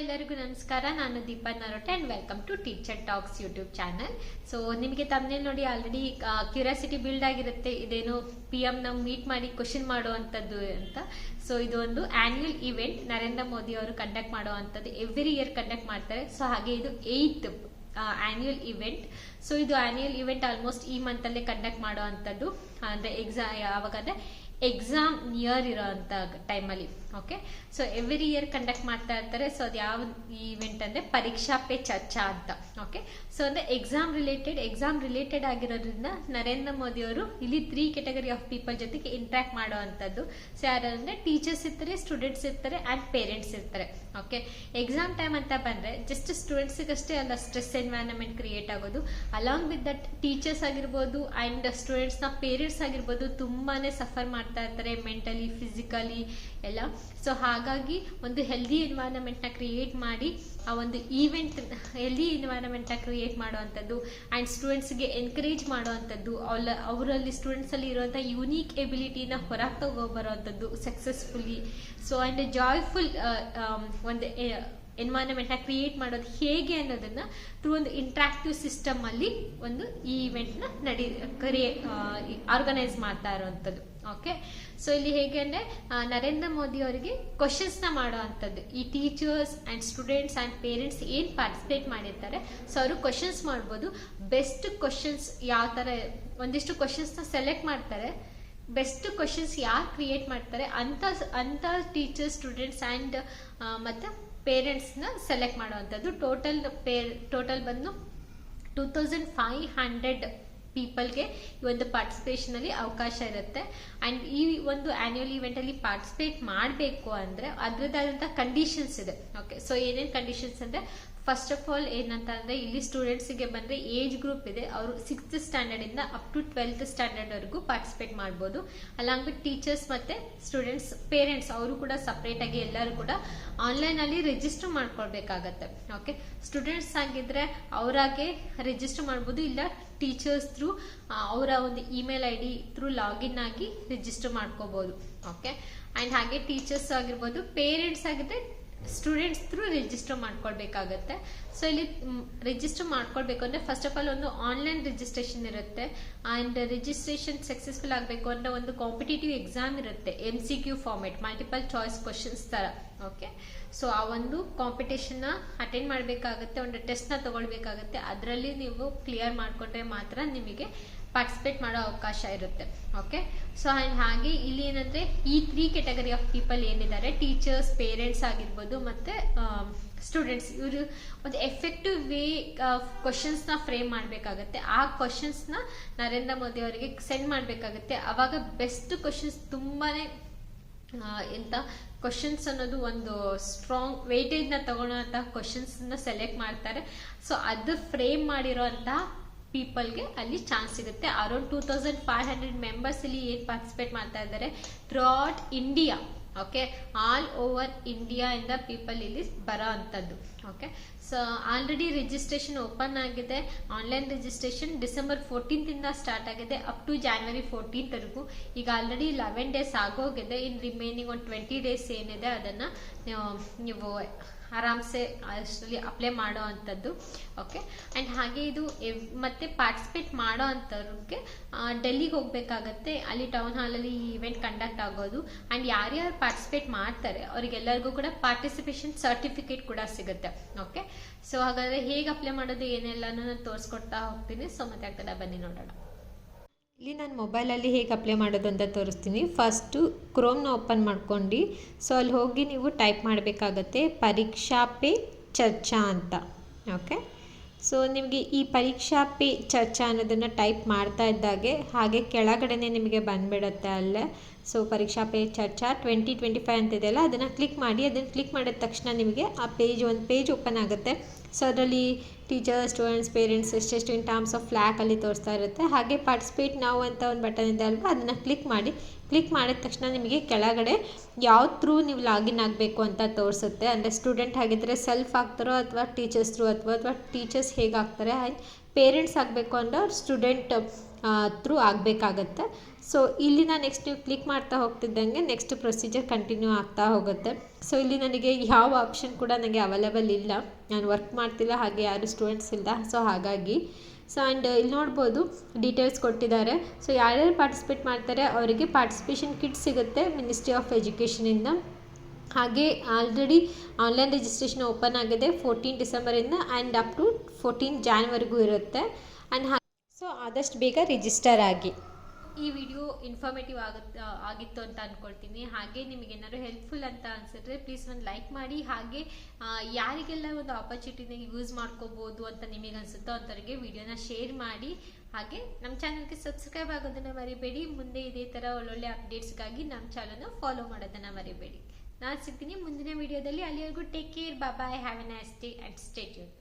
ಎಲ್ಲರಿಗೂ ನಮಸ್ಕಾರ. ನಾನು Deepa Narote and welcome to Teacher Talks YouTube channel. So ನಿಮಗೆ ತಮ್ಮನೇಲಿ ನೋಡಿ ಆಲ್ರೆಡಿ ಕ್ಯೂರಿಯಾಸಿಟಿ ಬಿಲ್ಡ್ ಆಗಿರುತ್ತೆ, ಇದೇನು PM ನಾವು ಮೀಟ್ ಮಾಡಿ ಕ್ವಶನ್ ಮಾಡುವಂಥದ್ದು ಅಂತ. ಸೊ ಇದು ಒಂದು ಆನ್ಯುವಲ್ ಇವೆಂಟ್ ನರೇಂದ್ರ ಮೋದಿ ಅವರು ಕಂಡಕ್ಟ್ ಮಾಡುವಂಥದ್ದು, ಎವ್ರಿ ಇಯರ್ ಕಂಡಕ್ಟ್ ಮಾಡ್ತಾರೆ. ಸೊ ಹಾಗೆ ಇದು 8th ಆನ್ಯುವಲ್ ಇವೆಂಟ್. ಸೊ ಇದು ಆನ್ಯುವಲ್ ಇವೆಂಟ್ ಆಲ್ಮೋಸ್ಟ್ ಈ ಮಂತ್ ಅಲ್ಲೇ ಕಂಡಕ್ಟ್ ಮಾಡುವಂಥದ್ದು, ಅಂದ್ರೆ ಯಾವಾಗಂದ್ರೆ ಎಕ್ಸಾಮ್ ನಿಯರ್ ಇರೋಂಥ ಟೈಮಲ್ಲಿ. Okay, so every year conduct ಮಾಡ್ತಾ ಇರ್ತಾರೆ. ಸೊ ಅದು ಯಾವ ಇವೆಂಟ್ ಅಂದ್ರೆ ಪರೀಕ್ಷಾ ಪೇ ಚರ್ಚಾ ಅಂತ. ಓಕೆ, ಸೊ ಅಂದ್ರೆ ಎಕ್ಸಾಮ್ ರಿಲೇಟೆಡ್ ಆಗಿರೋದ್ರಿಂದ ನರೇಂದ್ರ ಮೋದಿ ಅವರು ಇಲ್ಲಿ 3 ಕ್ಯಾಟಗರಿ ಆಫ್ ಪೀಪಲ್ ಜೊತೆಗೆ ಇಂಟ್ರಾಕ್ಟ್ ಮಾಡುವಂಥದ್ದು. ಸೊ ಯಾರಂದ್ರೆ ಟೀಚರ್ಸ್ ಇರ್ತಾರೆ, ಸ್ಟೂಡೆಂಟ್ಸ್ ಇರ್ತಾರೆ ಅಂಡ್ ಪೇರೆಂಟ್ಸ್ ಇರ್ತಾರೆ. ಓಕೆ, ಎಕ್ಸಾಮ್ ಟೈಮ್ ಅಂತ ಬಂದ್ರೆ ಜಸ್ಟ್ ಸ್ಟೂಡೆಂಟ್ಸ್ಗಷ್ಟೇ ಅಲ್ಲ ಸ್ಟ್ರೆಸ್ ಎನ್ವೈರನ್ಮೆಂಟ್ ಕ್ರಿಯೇಟ್ ಆಗೋದು, ಅಲಾಂಗ್ ವಿತ್ ದಟ್ ಟೀಚರ್ಸ್ ಆಗಿರ್ಬೋದು ಅಂಡ್ ಸ್ಟೂಡೆಂಟ್ಸ್ ನ ಪೇರೆಂಟ್ಸ್ ಆಗಿರ್ಬೋದು ತುಂಬಾನೇ ಸಫರ್ ಮಾಡ್ತಾ ಇರ್ತಾರೆ ಮೆಂಟಲಿ, ಫಿಸಿಕಲಿ ಎಲ್ಲ. ಸೊ ಹಾಗಾಗಿ ಒಂದು ಹೆಲ್ದಿ ಎನ್ವೈರನ್ಮೆಂಟ್ ನ ಕ್ರಿಯೇಟ್ ಮಾಡಿ ಆ ಒಂದು ಈವೆಂಟ್ ಹೆಲ್ದಿ ಎನ್ವೈರನ್ಮೆಂಟ್ ನ ಕ್ರಿಯೇಟ್ ಮಾಡುವಂಥದ್ದು ಅಂಡ್ ಸ್ಟೂಡೆಂಟ್ಸ್ಗೆ ಎನ್ಕರೇಜ್ ಮಾಡುವಂಥದ್ದು, ಅವರಲ್ಲಿ ಸ್ಟೂಡೆಂಟ್ಸ್ ಅಲ್ಲಿ ಇರುವಂತಹ ಯುನೀಕ್ ಎಬಿಲಿಟಿನ ಹೊರಗೆ ತಗೋಬರುವಂಥದ್ದು ಸಕ್ಸಸ್ಫುಲಿ. ಸೊ ಅಂಡ್ ಜಾಯ್ಫುಲ್ ಒಂದು ಎನ್ವೈರನ್ಮೆಂಟ್ ನ ಕ್ರಿಯೇಟ್ ಮಾಡೋದು ಹೇಗೆ ಅನ್ನೋದನ್ನ ಥ್ರೂ ಒಂದು ಇಂಟ್ರಾಕ್ಟಿವ್ ಸಿಸ್ಟಮ್ ಅಲ್ಲಿ ಒಂದು ಈ ಇವೆಂಟ್ ನ ಆರ್ಗನೈಸ್ ಮಾಡ್ತಾ ಇರುವಂತದ್ದು. ಓಕೆ, ಸೊ ಇಲ್ಲಿ ಹೇಗೆ ಅಂದ್ರೆ ನರೇಂದ್ರ ಮೋದಿ ಅವರಿಗೆ ಕ್ವಶನ್ಸ್ ನ ಮಾಡುವಂಥದ್ದು, ಈ teachers and students and parents ಏನ್ ಪಾರ್ಟಿಸಿಪೇಟ್ ಮಾಡಿರ್ತಾರೆ ಸೊ ಅವರು ಕ್ವಶನ್ಸ್ ಮಾಡ್ಬೋದು. ಬೆಸ್ಟ್ ಕ್ವಶನ್ಸ್ ಯಾವ ತರ ಒಂದಿಷ್ಟು ಕ್ವಶನ್ಸ್ ನ ಸೆಲೆಕ್ಟ್ ಮಾಡ್ತಾರೆ, ಬೆಸ್ಟ್ ಕ್ವಶನ್ಸ್ ಯಾರು ಕ್ರಿಯೇಟ್ ಮಾಡ್ತಾರೆ ಅಂತ ಟೀಚರ್ಸ್, ಸ್ಟೂಡೆಂಟ್ಸ್ ಅಂಡ್ ಮತ್ತೆ ಪೇರೆಂಟ್ಸ್ ನ ಸೆಲೆಕ್ಟ್ ಮಾಡುವಂಥದ್ದು. ಟೋಟಲ್ ಬಂದು 2500 ಪೀಪಲ್ಗೆ ಈ ಒಂದು ಪಾರ್ಟಿಸಿಪೇಷನ್ ಅಲ್ಲಿ ಅವಕಾಶ ಇರುತ್ತೆ. ಅಂಡ್ ಈ ಒಂದು ಆನ್ಯುವಲ್ ಇವೆಂಟ್ ಅಲ್ಲಿ ಪಾರ್ಟಿಸಿಪೇಟ್ ಮಾಡಬೇಕು ಅಂದ್ರೆ ಅದ್ರದ್ದಾದಂತಹ ಕಂಡೀಷನ್ಸ್ ಇದೆ. ಓಕೆ, ಸೊ ಏನೇನ್ ಕಂಡೀಷನ್ಸ್ ಅಂದ್ರೆ ಫಸ್ಟ್ ಆಫ್ ಆಲ್ ಏನಂತ ಅಂದ್ರೆ ಇಲ್ಲಿ ಸ್ಟೂಡೆಂಟ್ಸ್ ಗೆ ಬಂದ್ರೆ ಏಜ್ ಗ್ರೂಪ್ ಇದೆ, ಅವರು 6th ಸ್ಟ್ಯಾಂಡರ್ಡ್ ಇಂದ ಅಪ್ ಟು 12th ಸ್ಟ್ಯಾಂಡರ್ಡ್ ವರೆಗೂ ಪಾರ್ಟಿಸಿಪೇಟ್ ಮಾಡಬಹುದು. ಅಲಾಂಗ್ ವಿತ್ ಟೀಚರ್ಸ್ ಮತ್ತೆ ಸ್ಟೂಡೆಂಟ್ಸ್, ಪೇರೆಂಟ್ಸ್ ಅವರು ಕೂಡ ಸಪರೇಟ್ ಆಗಿ ಎಲ್ಲರೂ ಕೂಡ ಆನ್ಲೈನ್ ಅಲ್ಲಿ ರಿಜಿಸ್ಟರ್ ಮಾಡ್ಕೊಳ್ಬೇಕಾಗತ್ತೆ. ಓಕೆ, ಸ್ಟೂಡೆಂಟ್ಸ್ ಆಗಿದ್ರೆ ಅವರಾಗೆ ರಿಜಿಸ್ಟರ್ ಮಾಡಬಹುದು, ಇಲ್ಲ ಟೀಚರ್ಸ್ ಥ್ರೂ ಅವರ ಒಂದು ಇಮೇಲ್ ID ಥ್ರೂ ಲಾಗಿನ್ ಆಗಿ ರಿಜಿಸ್ಟರ್ ಮಾಡ್ಕೋಬಹುದು. ಓಕೆ, ಅಂಡ್ ಹಾಗೆ ಟೀಚರ್ಸ್ ಆಗಿರ್ಬೋದು, ಪೇರೆಂಟ್ಸ್ ಆಗಿದ್ರೆ ಸ್ಟೂಡೆಂಟ್ಸ್ ಥ್ರೂ ರಿಜಿಸ್ಟರ್ ಮಾಡ್ಕೊಳ್ಬೇಕಾಗತ್ತೆ. ಸೊ ಇಲ್ಲಿ ರಿಜಿಸ್ಟರ್ ಮಾಡ್ಕೊಳ್ಬೇಕು ಅಂದ್ರೆ ಫಸ್ಟ್ ಆಫ್ ಆಲ್ ಒಂದು ಆನ್ಲೈನ್ ರಿಜಿಸ್ಟ್ರೇಷನ್ ಇರುತ್ತೆ ಅಂಡ್ ರಿಜಿಸ್ಟ್ರೇಷನ್ ಸಕ್ಸಸ್ಫುಲ್ ಆಗಬೇಕು ಅಂದ್ರೆ ಒಂದು ಕಾಂಪಿಟೇಟಿವ್ ಎಕ್ಸಾಮ್ ಇರುತ್ತೆ, MCQ format, multiple choice questions ತರ. ಓಕೆ, ಸೊ ಆ ಒಂದು ಕಾಂಪಿಟೇಷನ್ ನ ಅಟೆಂಡ್ ಮಾಡಬೇಕಾಗತ್ತೆ, ಒಂದು ಟೆಸ್ಟ್ ನ ತಗೊಳ್ಬೇಕಾಗತ್ತೆ. ಅದರಲ್ಲಿ ನೀವು ಕ್ಲಿಯರ್ ಮಾಡ್ಕೊಂಡ್ರೆ ಮಾತ್ರ ನಿಮಗೆ ಪಾರ್ಟಿಸಿಪೇಟ್ ಮಾಡೋ ಅವಕಾಶ ಇರುತ್ತೆ. ಓಕೆ, ಸೊ ಹಾಗೆ ಇಲ್ಲಿ ಏನಂದ್ರೆ ಈ 3 ಕ್ಯಾಟಗರಿ ಆಫ್ ಪೀಪಲ್ ಏನಿದ್ದಾರೆ, ಟೀಚರ್ಸ್, ಪೇರೆಂಟ್ಸ್ ಆಗಿರ್ಬೋದು ಮತ್ತೆ ಸ್ಟೂಡೆಂಟ್ಸ್, ಇವರು ಒಂದು ಎಫೆಕ್ಟಿವ್ ವೇ ಕ್ವಶನ್ಸ್ ನ ಫ್ರೇಮ್ ಮಾಡಬೇಕಾಗತ್ತೆ. ಆ ಕ್ವಶನ್ಸ್ ನ ನರೇಂದ್ರ ಮೋದಿ ಅವರಿಗೆ ಸೆಂಡ್ ಮಾಡಬೇಕಾಗತ್ತೆ. ಅವಾಗ ಬೆಸ್ಟ್ ಕ್ವಶನ್ಸ್ ತುಂಬಾನೇ ಎಂತ ಕ್ವಶನ್ಸ್ ಅನ್ನೋದು ಒಂದು ಸ್ಟ್ರಾಂಗ್ ವೇಟೇಜ್ ನ ತಗೊಳ್ಳೋಂತಹ ಕ್ವಶನ್ಸ್ ನ ಸೆಲೆಕ್ಟ್ ಮಾಡ್ತಾರೆ. ಸೊ ಅದು ಫ್ರೇಮ್ ಮಾಡಿರೋಂತಹ ಪೀಪಲ್ಗೆ ಅಲ್ಲಿ ಚಾನ್ಸ್ ಸಿಗುತ್ತೆ. ಅರೌಂಡ್ 2500 ಮೆಂಬರ್ಸ್ ಇಲ್ಲಿ ಏನ್ ಪಾರ್ಟಿಸಿಪೇಟ್ ಮಾಡ್ತಾ ಇದ್ದಾರೆ through out India. Okay, all over India ಇಂದ ಪೀಪಲ್ ಇಲ್ಲಿ ಬರೋ ಅಂತದ್ದು. Okay, so already registration open ಆಗಿದೆ. ಆನ್ಲೈನ್ ರಿಜಿಸ್ಟ್ರೇಷನ್ December 14th ಇಂದ ಸ್ಟಾರ್ಟ್ ಆಗಿದೆ ಅಪ್ ಟು January 14th ವರೆಗೂ. ಈಗ ಆಲ್ರೆಡಿ 11 ಡೇಸ್ ಆಗೋಗಿದೆ. ಇನ್ ರಿಮೈನಿಂಗ್ ಒಂದು 20 ಡೇಸ್ ಏನಿದೆ ಅದನ್ನ ನೀವು ಆರಾಮ್ಸೆ ಅಷ್ಟರಲ್ಲಿ ಅಪ್ಲೈ ಮಾಡೋ ಅಂಥದ್ದು. ಓಕೆ, ಅಂಡ್ ಹಾಗೆ ಇದು ಮತ್ತೆ ಪಾರ್ಟಿಸಿಪೇಟ್ ಮಾಡೋ ಅಂಥವ್ರಿಗೆ ಡೆಲ್ಲಿಗೆ ಹೋಗ್ಬೇಕಾಗತ್ತೆ. ಅಲ್ಲಿ ಟೌನ್ ಹಾಲ್ ಅಲ್ಲಿ ಈ ಇವೆಂಟ್ ಕಂಡಕ್ಟ್ ಆಗೋದು. ಅಂಡ್ ಯಾರ್ಯಾರು ಪಾರ್ಟಿಸಿಪೇಟ್ ಮಾಡ್ತಾರೆ ಅವರಿಗೆಲ್ಲರಿಗೂ ಕೂಡ ಪಾರ್ಟಿಸಿಪೇಷನ್ ಸರ್ಟಿಫಿಕೇಟ್ ಕೂಡ ಸಿಗುತ್ತೆ. ಓಕೆ, ಸೊ ಹಾಗಾದ್ರೆ ಹೇಗೆ ಅಪ್ಲೈ ಮಾಡೋದು ಏನೆಲ್ಲನೂ ನಾನು ತೋರಿಸ್ಕೊಡ್ತಾ ಹೋಗ್ತೀನಿ. ಸೊ ಮತ್ತೆ ಆಗ್ತದೆ, ಬನ್ನಿ ನೋಡೋಣ. ಇಲ್ಲಿ ನಾನು ಮೊಬೈಲಲ್ಲಿ ಹೇಗೆ ಅಪ್ಲೈ ಮಾಡೋದು ಅಂತ ತೋರಿಸ್ತೀನಿ. ಫಸ್ಟು ಕ್ರೋಮ್ನ ಓಪನ್ ಮಾಡ್ಕೊಂಡು ಸೊ ಅಲ್ಲಿ ಹೋಗಿ ನೀವು ಟೈಪ್ ಮಾಡಬೇಕಾಗತ್ತೆ ಪರೀಕ್ಷಾ ಪೇ ಚರ್ಚಾ ಅಂತ. ಓಕೆ, ಸೊ ನಿಮಗೆ ಈ ಪರೀಕ್ಷಾ ಪೇ ಚರ್ಚಾ ಅನ್ನೋದನ್ನು ಟೈಪ್ ಮಾಡ್ತಾ ಇದ್ದಾಗೆ ಹಾಗೆ ಕೆಳಗಡೆನೆ ನಿಮಗೆ ಬಂದುಬಿಡುತ್ತೆ ಅಲ್ಲೇ. ಸೊ ಪರೀಕ್ಷಾ ಪೇ ಚರ್ಚಾ 2025 ಅಂತಿದೆಯಲ್ಲ, ಅದನ್ನು ಕ್ಲಿಕ್ ಮಾಡಿ. ಅದನ್ನು ಕ್ಲಿಕ್ ಮಾಡಿದ ತಕ್ಷಣ ನಿಮಗೆ ಆ ಒಂದು ಪೇಜ್ ಓಪನ್ ಆಗುತ್ತೆ. ಸೊ ಅದರಲ್ಲಿ ಟೀಚರ್ಸ್, ಸ್ಟೂಡೆಂಟ್ಸ್, ಪೇರೆಂಟ್ಸ್ ಎಷ್ಟೆಷ್ಟು ಇನ್ ಟರ್ಮ್ಸ್ ಆಫ್ ಫ್ಲ್ಯಾಗ್ ಅಲ್ಲಿ ತೋರಿಸ್ತಾ ಇರುತ್ತೆ. ಹಾಗೆ ಪಾರ್ಟಿಸಿಪೇಟ್ ನಾವು ಅಂತ ಒಂದು ಬಟನ್ ಇದೆ ಅಲ್ವಾ, ಅದನ್ನು ಕ್ಲಿಕ್ ಮಾಡಿ. ಕ್ಲಿಕ್ ಮಾಡಿದ ತಕ್ಷಣ ನಿಮಗೆ ಕೆಳಗಡೆ ಯಾವ ಥ್ರೂ ನೀವು ಲಾಗಿನ್ ಆಗಬೇಕು ಅಂತ ತೋರಿಸುತ್ತೆ. ಅಂದರೆ ಸ್ಟೂಡೆಂಟ್ ಆಗಿದ್ದರೆ ಸೆಲ್ಫ್ ಆಗ್ತಾರೋ ಅಥವಾ ಟೀಚರ್ಸ್ ಥ್ರೂ ಅಥವಾ ಟೀಚರ್ಸ್ ಹೇಗೆ ಆಗ್ತಾರೆ. ಪೇರೆಂಟ್ಸ್ ಆಗಬೇಕು ಅಂದ್ರೆ ಸ್ಟೂಡೆಂಟ್ ಥ್ರೂ ಆಗಬೇಕಾಗತ್ತೆ. ಸೊ ಇಲ್ಲಿನ ನೆಕ್ಸ್ಟ್ ನೀವು ಕ್ಲಿಕ್ ಮಾಡ್ತಾ ಹೋಗ್ತಿದ್ದಂಗೆ ನೆಕ್ಸ್ಟ್ ಪ್ರೊಸೀಜರ್ ಕಂಟಿನ್ಯೂ ಆಗ್ತಾ ಹೋಗುತ್ತೆ. ಸೊ ಇಲ್ಲಿ ನನಗೆ ಯಾವ ಆಪ್ಷನ್ ಕೂಡ ನನಗೆ ಅವೈಲೇಬಲ್ ಇಲ್ಲ, ನಾನು ವರ್ಕ್ ಮಾಡ್ತಿಲ್ಲ, ಹಾಗೆ ಯಾರು ಸ್ಟೂಡೆಂಟ್ಸ್ ಇಲ್ಲ. ಸೊ ಹಾಗಾಗಿ ಆ್ಯಂಡ್ ಇಲ್ಲಿ ನೋಡ್ಬೋದು ಡೀಟೇಲ್ಸ್ ಕೊಟ್ಟಿದ್ದಾರೆ. ಸೊ ಯಾರ್ಯಾರು ಪಾರ್ಟಿಸಿಪೇಟ್ ಮಾಡ್ತಾರೆ ಅವರಿಗೆ ಪಾರ್ಟಿಸಿಪೇಷನ್ ಕಿಟ್ ಸಿಗುತ್ತೆ ಮಿನಿಸ್ಟ್ರಿ ಆಫ್ ಎಜುಕೇಷನಿಂದ. ಹಾಗೆ ಆಲ್ರೆಡಿ ಆನ್ಲೈನ್ ರಿಜಿಸ್ಟ್ರೇಷನ್ ಓಪನ್ ಆಗಿದೆ 14 ಡಿಸೆಂಬರಿಂದ ಆ್ಯಂಡ್ ಅಪ್ ಟು 14 ಜಾನ್ವರಿಗೂ ಇರುತ್ತೆ. ಆ್ಯಂಡ್ ಸೊ ಆದಷ್ಟು ಬೇಗ ರಿಜಿಸ್ಟರ್ ಆಗಿ. ಈ ವಿಡಿಯೋ ಇನ್ಫಾರ್ಮೇಟಿವ್ ಆಗಿತ್ತು ಅಂತ ಅಂದ್ಕೊಳ್ತೀನಿ. ಹಾಗೆ ನಿಮಗೆ ಏನಾದ್ರು ಹೆಲ್ಪ್ಫುಲ್ ಅಂತ ಅನಿಸಿದ್ರೆ ಪ್ಲೀಸ್ ಒಂದು ಲೈಕ್ ಮಾಡಿ. ಹಾಗೆ ಯಾರಿಗೆಲ್ಲ ಒಂದು ಆಪರ್ಚುನಿಟಿನ ಯೂಸ್ ಮಾಡ್ಕೋಬೋದು ಅಂತ ನಿಮಗೆ ಅನಿಸುತ್ತೋ ಅಂಥವ್ರಿಗೆ ವಿಡಿಯೋನ ಶೇರ್ ಮಾಡಿ. ಹಾಗೆ ನಮ್ಮ ಚಾನಲ್ಗೆ ಸಬ್ಸ್ಕ್ರೈಬ್ ಆಗೋದನ್ನು ಮರಿಬೇಡಿ. ಮುಂದೆ ಇದೇ ಥರ ಒಳ್ಳೊಳ್ಳೆ ಅಪ್ಡೇಟ್ಸ್ಗಾಗಿ ನಮ್ಮ ಚಾನಲ್ನ ಫಾಲೋ ಮಾಡೋದನ್ನು ಮರಿಬೇಡಿ. ನಾನು ಸಿಗ್ತೀನಿ ಮುಂದಿನ ವಿಡಿಯೋದಲ್ಲಿ. ಅಲ್ಲಿವರೆಗೂ take care, bye, have a nice day and stay tune.